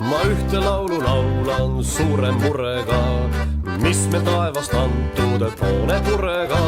Ma ühte laulu laulan suure murega, mis me taevast antud poone purega.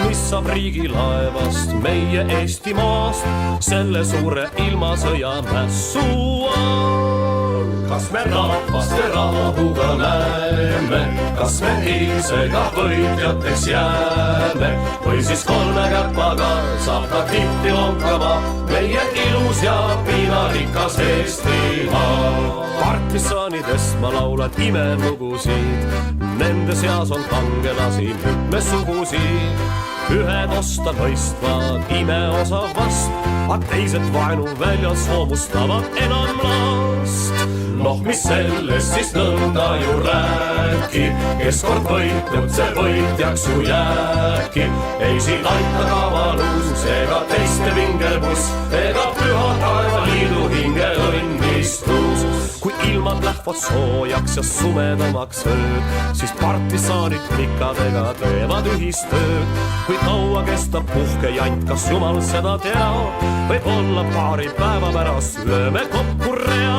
Mis saab riigilaevast meie Eestimaast selle suure ilmasõja mässu all? Kas me rahvaste rahuga näeme, kas me eilsega võitjateks jääme või siis kolme käpaga saab ta tihti lonkama meie ilus ja piinarikas Eestimaa. Partisaanidest ma laulan imelugusid, nende seas on kangelasi mitmesugusid. Ühed osta mõistvad imeosa vast, aga teised vaenu väljas soomustavad enam last. Noh, mis sellest siis nõnda ju rääki, kes kord võitnud, see võitjaks ju jääbki. Ei siin aita kavalus ega teiste vingelbus ega püha taevaliidu hinge õnnistus. Kui ilmad lähevad soojaks ja sumedamaks ööd, siis partisaanid pikadega teevad ühistööd. Kui kaua kestab puhkejant, kas jumal seda teab, võib-olla paari päeva pärast lööme kokku rea.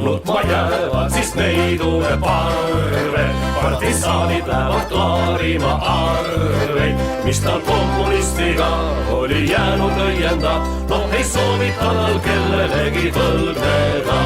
Nutma jäävad siis neidude parve, partisaanid lähevad klaarima arveid, mis tal kommunistiga oli jäänud õienda. Noh, ei soovita tal kellelegi võlgneda.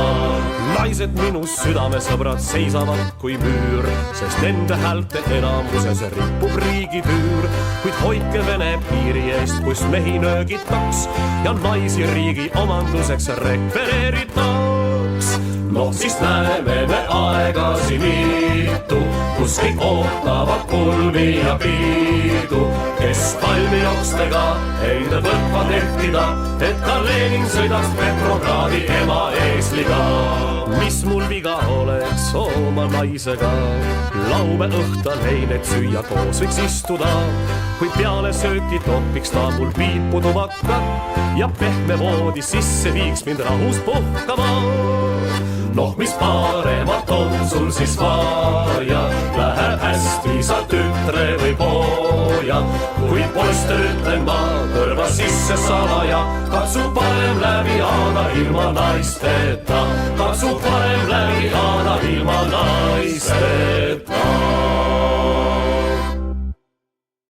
Naised minu südamesõbrad seisavad kui müür, sest nende häälte enamuses ripub riigitüür. Kuid hoidke Vene piiri eest, kus mehi nöögitaks ja naisi riigi omanduseks rekvereeritaks. Noh, siis näeme me aegasi mitu, kus kõik ootavad pulmi ja piidu, kes palmiokstega enda võtva tehtida, et ka Lenin sõidaks Petrogradi ema eesliga. Mis mul viga oleks oma naisega, laume õhtuleinet süüa koos võiks istuda. Kui peale sööki topiks ta mul piipu tubakat ja pehme voodi sisse viiks mind rahus puhkama. Noh, mis paremat on sul siis vaja, läheb hästi sa tütre või poja. Kui poiste ütlen ma kõrva sisse salaja, katsu parem läbi aada ilma naisteta, katsu parem läbi aada ilma naisteta.